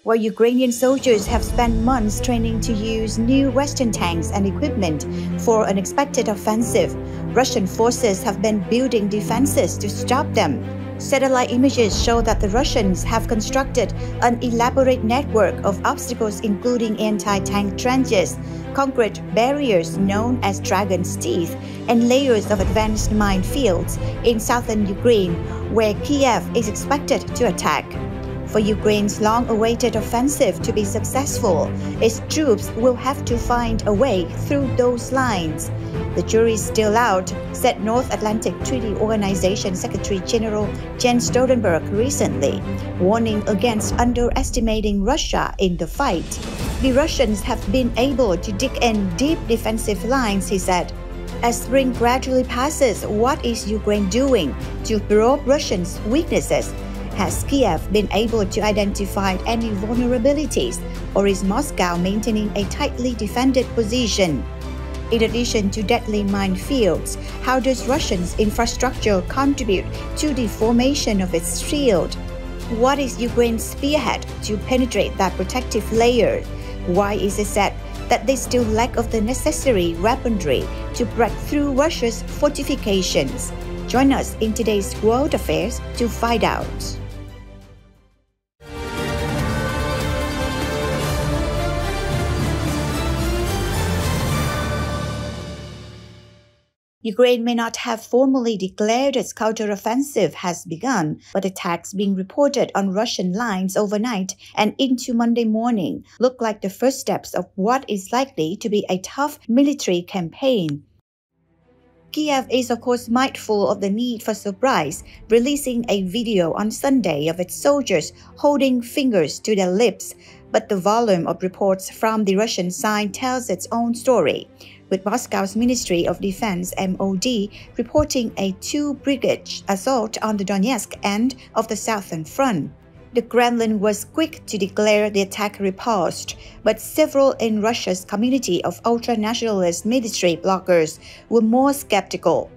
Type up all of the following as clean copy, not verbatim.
While Ukrainian soldiers have spent months training to use new Western tanks and equipment for an expected offensive, Russian forces have been building defenses to stop them. Satellite images show that the Russians have constructed an elaborate network of obstacles including anti-tank trenches, concrete barriers known as Dragon's Teeth, and layers of advanced minefields in southern Ukraine, where Kyiv is expected to attack. For Ukraine's long-awaited offensive to be successful, its troops will have to find a way through those lines. The jury's still out, said North Atlantic Treaty Organization Secretary General Jens Stoltenberg recently, warning against underestimating Russia in the fight. The Russians have been able to dig in deep defensive lines, he said. As spring gradually passes, what is Ukraine doing to probe Russians' weaknesses? Has Kyiv been able to identify any vulnerabilities, or is Moscow maintaining a tightly defended position? In addition to deadly minefields, how does Russia's infrastructure contribute to the formation of its shield? What is Ukraine's spearhead to penetrate that protective layer? Why is it said that they still lack of the necessary weaponry to break through Russia's fortifications? Join us in today's World Affairs to find out. Ukraine may not have formally declared its counteroffensive has begun, but attacks being reported on Russian lines overnight and into Monday morning look like the first steps of what is likely to be a tough military campaign. Kyiv is of course mindful of the need for surprise, releasing a video on Sunday of its soldiers holding fingers to their lips, but the volume of reports from the Russian side tells its own story, with Moscow's Ministry of Defense (MOD) reporting a two-brigade assault on the Donetsk end of the southern front. The Kremlin was quick to declare the attack repulsed, but several in Russia's community of ultra-nationalist military bloggers were more skeptical.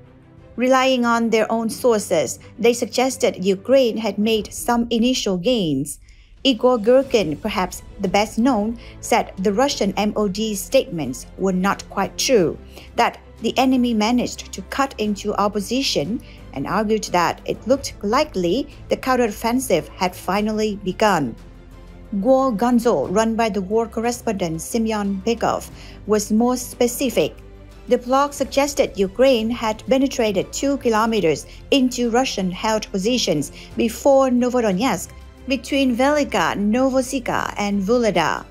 Relying on their own sources, they suggested Ukraine had made some initial gains. Igor Girkin, perhaps the best known, said the Russian MOD's statements were not quite true, that the enemy managed to cut into our position, and argued that it looked likely the counteroffensive had finally begun. War Gonzo, run by the war correspondent Semyon Bekov, was more specific. The blog suggested Ukraine had penetrated 2 kilometers into Russian-held positions before Novodonetsk, between Velika, Novosika, and Volodya.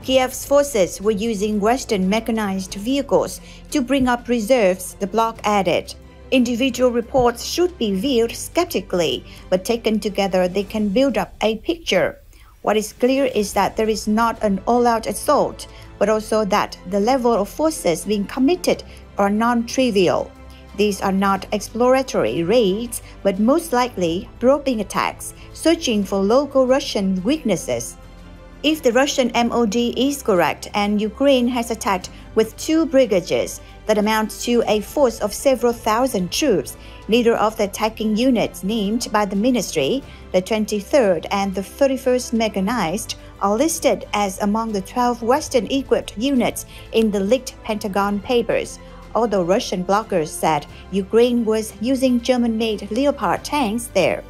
Kyiv's forces were using Western mechanized vehicles to bring up reserves, the blog added. Individual reports should be viewed skeptically, but taken together they can build up a picture. What is clear is that there is not an all-out assault, but also that the level of forces being committed are non-trivial. These are not exploratory raids, but most likely probing attacks, searching for local Russian weaknesses. If the Russian MOD is correct and Ukraine has attacked with 2 brigades that amount to a force of several thousand troops, neither of the attacking units named by the ministry, the 23rd and the 31st Mechanized, are listed as among the 12 Western-equipped units in the leaked Pentagon papers, although Russian bloggers said Ukraine was using German-made Leopard tanks there.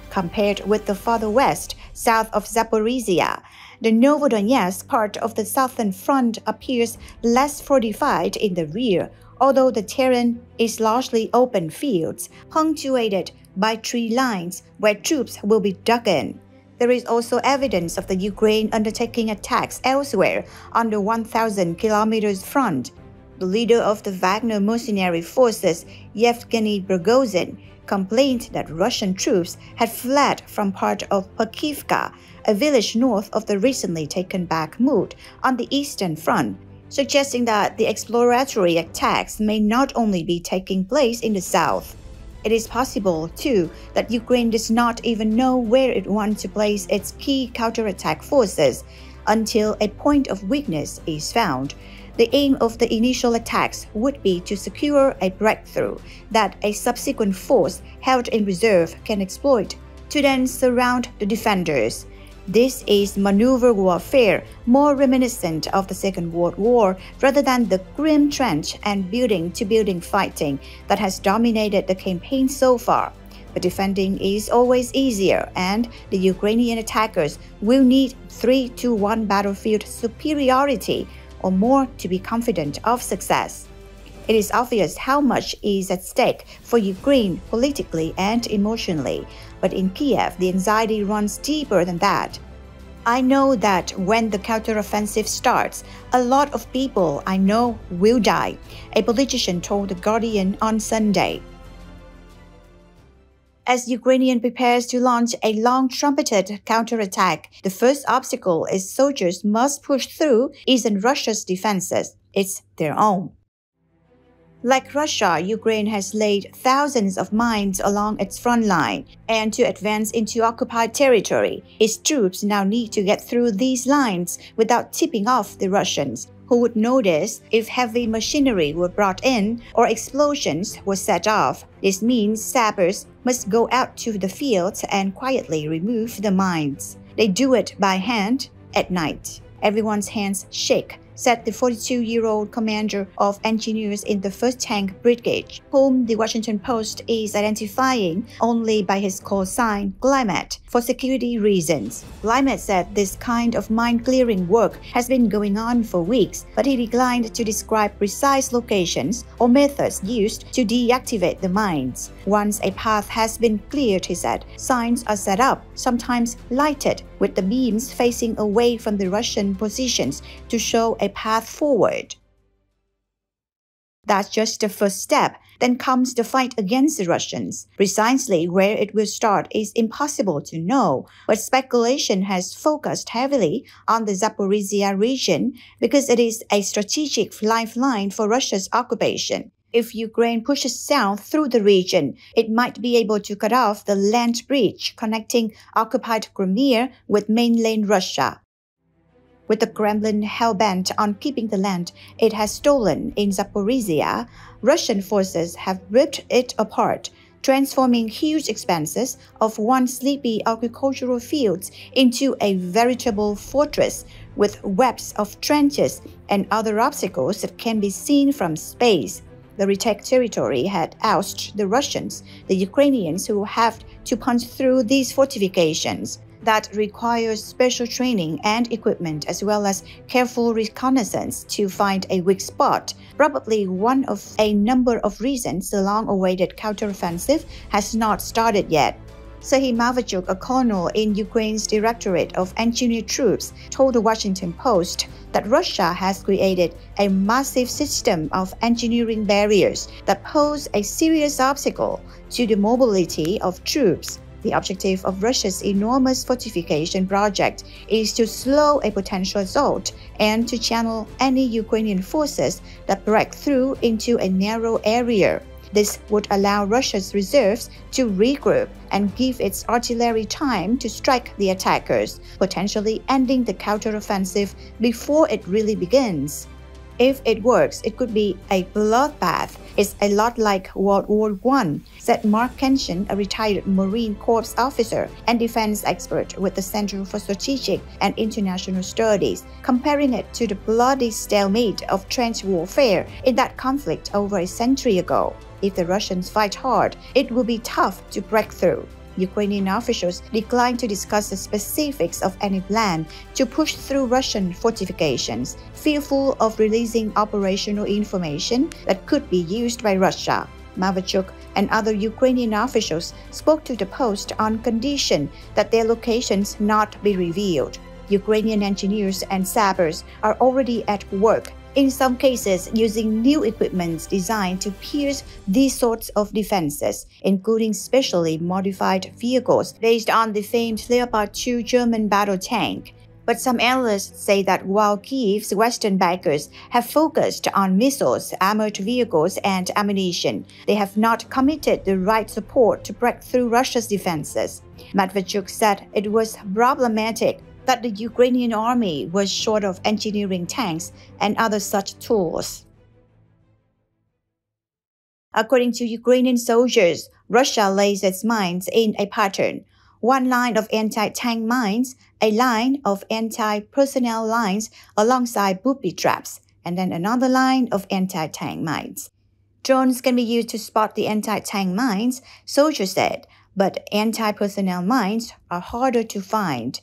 Compared with the farther west, south of Zaporizhia, the Novodonetsk part of the southern front appears less fortified in the rear, although the terrain is largely open fields, punctuated by tree lines where troops will be dug in. There is also evidence of the Ukraine undertaking attacks elsewhere on the 1,000 kilometers front. The leader of the Wagner mercenary forces, Yevgeny Prigozhin, complained that Russian troops had fled from part of Pakivka, a village north of the recently taken Bakhmut on the eastern front, suggesting that the exploratory attacks may not only be taking place in the south. It is possible, too, that Ukraine does not even know where it wants to place its key counterattack forces until a point of weakness is found. The aim of the initial attacks would be to secure a breakthrough that a subsequent force held in reserve can exploit, to then surround the defenders. This is maneuver warfare, more reminiscent of the Second World War rather than the grim trench and building-to-building fighting that has dominated the campaign so far. But defending is always easier, and the Ukrainian attackers will need 3-1 battlefield superiority or more to be confident of success. It is obvious how much is at stake for Ukraine politically and emotionally, but in Kyiv, the anxiety runs deeper than that. I know that when the counteroffensive starts, a lot of people I know will die, a politician told The Guardian on Sunday. As Ukraine prepares to launch a long-trumpeted counterattack, the first obstacle its soldiers must push through isn't Russia's defenses, it's their own. Like Russia, Ukraine has laid thousands of mines along its front line, and to advance into occupied territory, its troops now need to get through these lines without tipping off the Russians, who would notice if heavy machinery were brought in or explosions were set off. This means sappers must go out to the fields and quietly remove the mines. They do it by hand at night. Everyone's hands shake, said the 42-year-old commander of engineers in the 1st Tank Brigade, whom the Washington Post is identifying only by his call sign Glymet for security reasons. Glymet said this kind of mine-clearing work has been going on for weeks, but he declined to describe precise locations or methods used to deactivate the mines. Once a path has been cleared, he said, signs are set up, sometimes lighted, with the beams facing away from the Russian positions to show a path forward. That's just the first step. Then comes the fight against the Russians. Precisely where it will start is impossible to know, but speculation has focused heavily on the Zaporizhia region because it is a strategic lifeline for Russia's occupation. If Ukraine pushes south through the region, it might be able to cut off the land bridge connecting occupied Crimea with mainland Russia. With the Kremlin hell-bent on keeping the land it has stolen in Zaporizhia, Russian forces have ripped it apart, transforming huge expanses of once sleepy agricultural fields into a veritable fortress with webs of trenches and other obstacles that can be seen from space. The retaken territory had ousted the Russians, the Ukrainians who have to punch through these fortifications. That requires special training and equipment as well as careful reconnaissance to find a weak spot, probably one of a number of reasons the long-awaited counteroffensive has not started yet. Serhiy Mavachuk, a colonel in Ukraine's Directorate of Engineer Troops, told the Washington Post that Russia has created a massive system of engineering barriers that pose a serious obstacle to the mobility of troops. The objective of Russia's enormous fortification project is to slow a potential assault and to channel any Ukrainian forces that break through into a narrow area. This would allow Russia's reserves to regroup and give its artillery time to strike the attackers, potentially ending the counteroffensive before it really begins. If it works, it could be a bloodbath. It's a lot like World War I, said Mark Kenshin, a retired Marine Corps officer and defense expert with the Center for Strategic and International Studies, comparing it to the bloody stalemate of trench warfare in that conflict over a century ago. If the Russians fight hard, it will be tough to break through. Ukrainian officials declined to discuss the specifics of any plan to push through Russian fortifications, fearful of releasing operational information that could be used by Russia. Mavachuk and other Ukrainian officials spoke to the Post on condition that their locations not be revealed. Ukrainian engineers and sappers are already at work, in some cases using new equipment designed to pierce these sorts of defenses, including specially modified vehicles based on the famed Leopard 2 German battle tank. But some analysts say that while Kyiv's western backers have focused on missiles, armored vehicles, and ammunition, they have not committed the right support to break through Russia's defenses. Medvedchuk said it was problematic that the Ukrainian army was short of engineering tanks and other such tools. According to Ukrainian soldiers, Russia lays its mines in a pattern. one line of anti-tank mines, a line of anti-personnel lines alongside booby traps, and then another line of anti-tank mines. Drones can be used to spot the anti-tank mines, soldiers said, but anti-personnel mines are harder to find.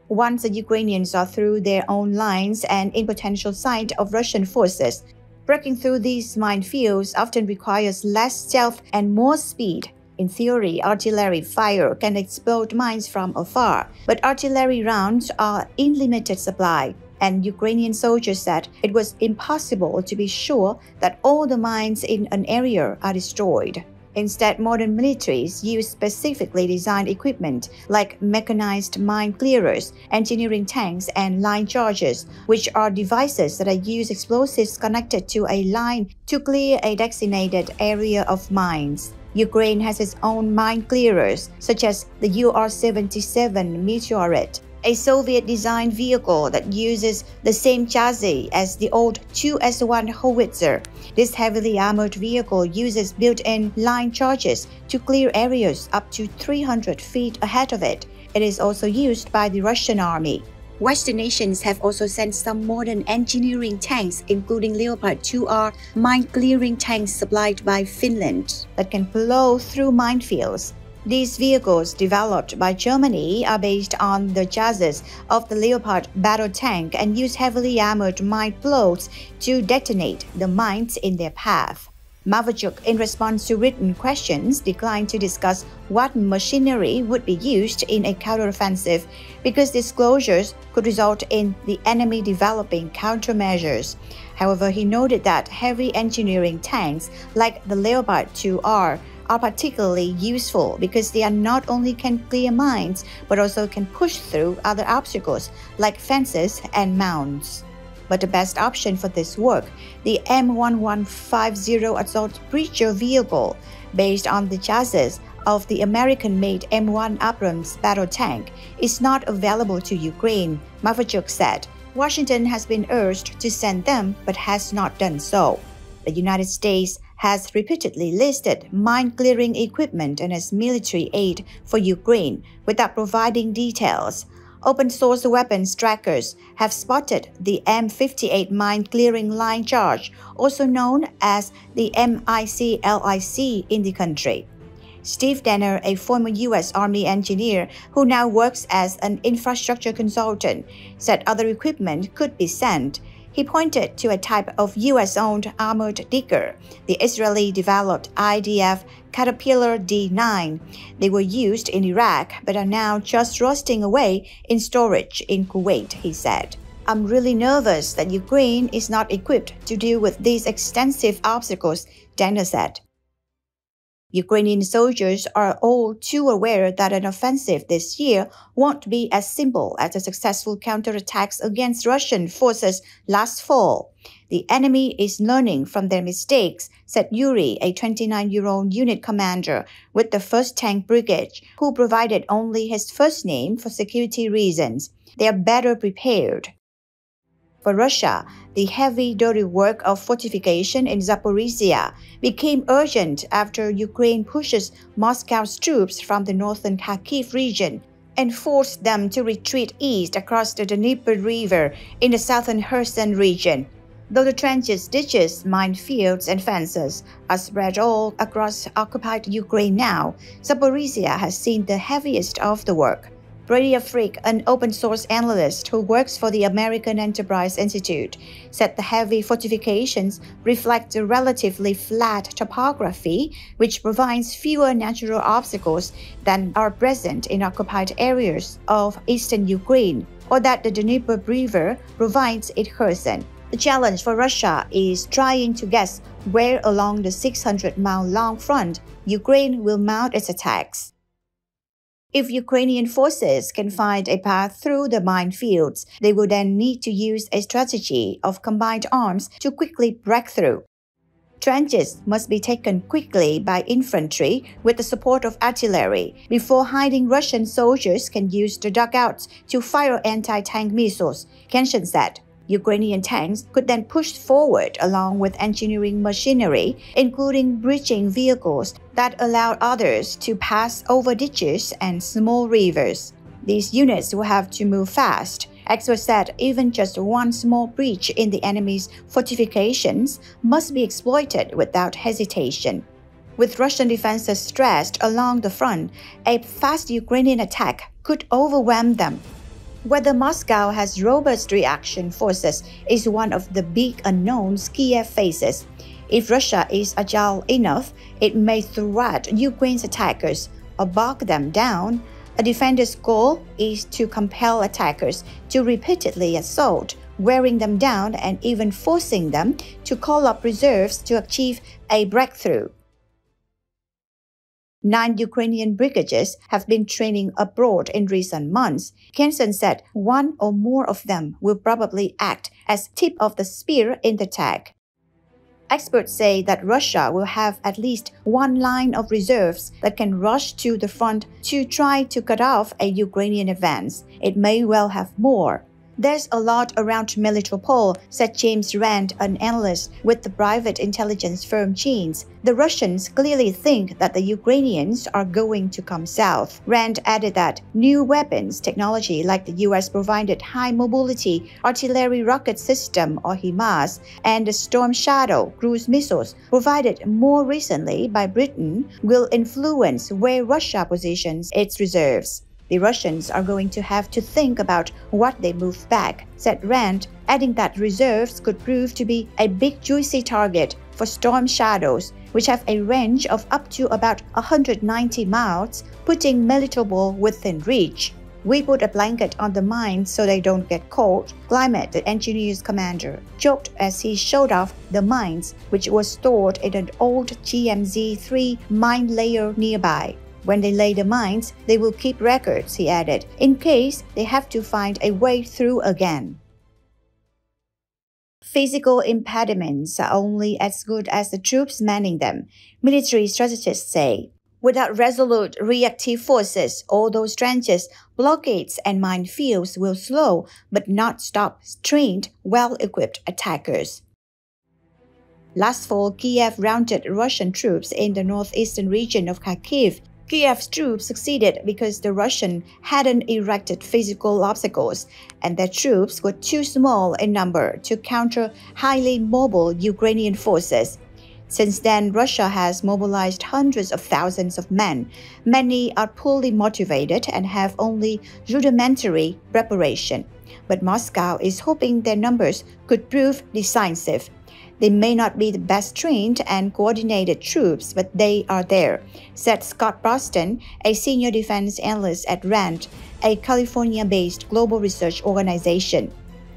Once the Ukrainians are through their own lines and in potential sight of Russian forces, breaking through these minefields often requires less stealth and more speed. In theory, artillery fire can explode mines from afar, but artillery rounds are in limited supply, and Ukrainian soldiers said it was impossible to be sure that all the mines in an area are destroyed. Instead, modern militaries use specifically designed equipment like mechanized mine clearers, engineering tanks, and line chargers, which are devices that use explosives connected to a line to clear a designated area of mines. Ukraine has its own mine clearers, such as the UR-77 Meteorit, a Soviet-designed vehicle that uses the same chassis as the old 2S-1 howitzer. This heavily armored vehicle uses built-in line charges to clear areas up to 300 feet ahead of it. It is also used by the Russian army. Western nations have also sent some modern engineering tanks, including Leopard 2R mine-clearing tanks supplied by Finland, that can plow through minefields. These vehicles, developed by Germany, are based on the chassis of the Leopard battle tank and use heavily armored mine plows to detonate the mines in their path. Mavachuk, in response to written questions, declined to discuss what machinery would be used in a counteroffensive because disclosures could result in the enemy developing countermeasures. However, he noted that heavy engineering tanks like the Leopard 2R are particularly useful because they are not only can clear mines but also can push through other obstacles like fences and mounds. But the best option for this work, the M1150 assault breacher vehicle, based on the chassis of the American-made M1 Abrams battle tank, is not available to Ukraine, Mavachuk said. Washington has been urged to send them but has not done so. The United States has repeatedly listed mine-clearing equipment and as military aid for Ukraine without providing details. Open-source weapons trackers have spotted the M58 mine-clearing line charge, also known as the MICLIC, in the country. Steve Denner, a former U.S. Army engineer who now works as an infrastructure consultant, said other equipment could be sent. He pointed to a type of U.S.-owned armored digger, the Israeli-developed IDF Caterpillar D9. They were used in Iraq but are now just rusting away in storage in Kuwait, he said. I'm really nervous that Ukraine is not equipped to deal with these extensive obstacles, Denner said. Ukrainian soldiers are all too aware that an offensive this year won't be as simple as the successful counterattacks against Russian forces last fall. The enemy is learning from their mistakes, said Yuri, a 29-year-old unit commander with the 1st Tank Brigade, who provided only his first name for security reasons. They are better prepared. For Russia, the heavy, dirty work of fortification in Zaporizhia became urgent after Ukraine pushes Moscow's troops from the northern Kyiv region and forced them to retreat east across the Dnieper River in the southern Kherson region. Though the trenches, ditches, minefields, and fences are spread all across occupied Ukraine now, Zaporizhia has seen the heaviest of the work. Brady Afrique, an open-source analyst who works for the American Enterprise Institute, said the heavy fortifications reflect the relatively flat topography, which provides fewer natural obstacles than are present in occupied areas of eastern Ukraine, or that the Dnieper River provides in Kherson. The challenge for Russia is trying to guess where along the 600-mile-long front Ukraine will mount its attacks. If Ukrainian forces can find a path through the minefields, they will then need to use a strategy of combined arms to quickly break through. Trenches must be taken quickly by infantry with the support of artillery before hiding Russian soldiers can use the dugouts to fire anti-tank missiles, Kenshin said. Ukrainian tanks could then push forward along with engineering machinery, including bridging vehicles that allowed others to pass over ditches and small rivers. These units will have to move fast. Experts said even just one small breach in the enemy's fortifications must be exploited without hesitation. With Russian defenses stressed along the front, a fast Ukrainian attack could overwhelm them. Whether Moscow has robust reaction forces is one of the big unknowns Kyiv faces. If Russia is agile enough, it may thwart Ukraine's attackers or bog them down. A defender's goal is to compel attackers to repeatedly assault, wearing them down and even forcing them to call up reserves to achieve a breakthrough. 9 Ukrainian brigades have been training abroad in recent months. Kensen said one or more of them will probably act as tip of the spear in the attack. Experts say that Russia will have at least one line of reserves that can rush to the front to try to cut off a Ukrainian advance. It may well have more. There's a lot around Melitopol, said James Rand, an analyst with the private intelligence firm Chains. The Russians clearly think that the Ukrainians are going to come south. Rand added that new weapons technology like the US provided high mobility artillery rocket system or HIMARS and the Storm Shadow cruise missiles provided more recently by Britain will influence where Russia positions its reserves. The Russians are going to have to think about what they move back, said Rand, adding that reserves could prove to be a big juicy target for Storm Shadows, which have a range of up to about 190 miles, putting Melitopol within reach. We put a blanket on the mines so they don't get cold, Climate, the engineer's commander, joked as he showed off the mines, which was stored in an old GMZ-3 mine layer nearby. When they lay the mines, they will keep records, he added, in case they have to find a way through again. Physical impediments are only as good as the troops manning them, military strategists say. Without resolute reactive forces, all those trenches, blockades, and minefields will slow but not stop trained, well-equipped attackers. Last fall, Kyiv routed Russian troops in the northeastern region of Kyiv. Kyiv's troops succeeded because the Russians hadn't erected physical obstacles, and their troops were too small in number to counter highly mobile Ukrainian forces. Since then, Russia has mobilized hundreds of thousands of men. Many are poorly motivated and have only rudimentary preparation. But Moscow is hoping their numbers could prove decisive. They may not be the best trained and coordinated troops, but they are there, said Scott Boston, a senior defense analyst at RAND, a California-based global research organization.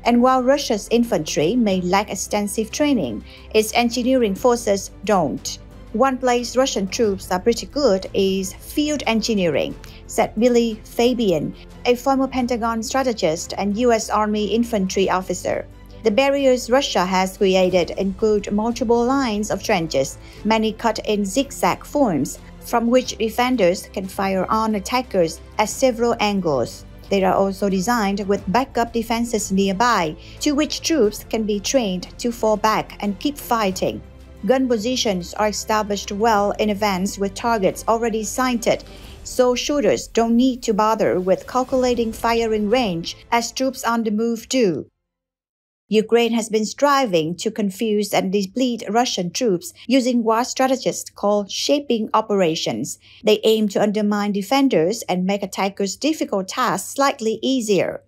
And while Russia's infantry may lack extensive training, its engineering forces don't. One place Russian troops are pretty good is field engineering, said Billy Fabian, a former Pentagon strategist and U.S. Army infantry officer. The barriers Russia has created include multiple lines of trenches, many cut in zigzag forms, from which defenders can fire on attackers at several angles. They are also designed with backup defenses nearby, to which troops can be trained to fall back and keep fighting. Gun positions are established well in advance with targets already sighted, so shooters don't need to bother with calculating firing range as troops on the move do. Ukraine has been striving to confuse and deplete Russian troops using what strategists call shaping operations. They aim to undermine defenders and make attackers' difficult tasks slightly easier.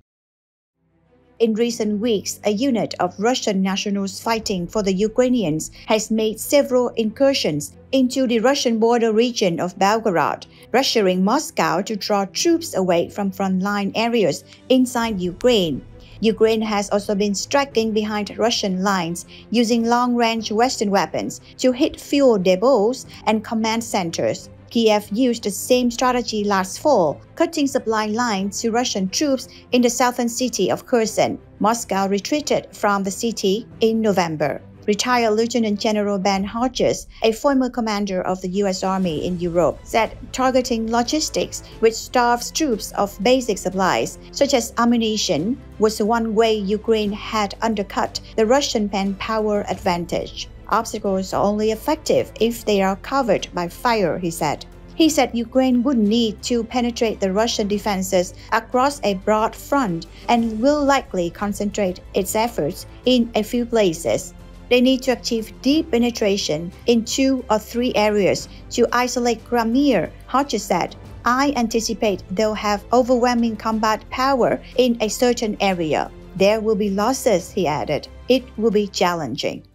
In recent weeks, a unit of Russian nationals fighting for the Ukrainians has made several incursions into the Russian border region of Belgorod, pressuring Moscow to draw troops away from frontline areas inside Ukraine. Ukraine has also been striking behind Russian lines, using long-range Western weapons to hit fuel depots and command centers. Kyiv used the same strategy last fall, cutting supply lines to Russian troops in the southern city of Kherson. Moscow retreated from the city in November. Retired Lieutenant General Ben Hodges, a former commander of the U.S. Army in Europe, said targeting logistics, which starves troops of basic supplies, such as ammunition, was one way Ukraine had undercut the Russian manpower advantage. Obstacles are only effective if they are covered by fire, he said. He said Ukraine would need to penetrate the Russian defenses across a broad front and will likely concentrate its efforts in a few places. They need to achieve deep penetration in 2 or 3 areas to isolate Crimea, Hodges said. I anticipate they'll have overwhelming combat power in a certain area. There will be losses, he added. It will be challenging.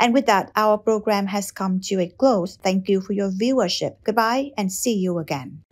And with that, our program has come to a close. Thank you for your viewership. Goodbye and see you again.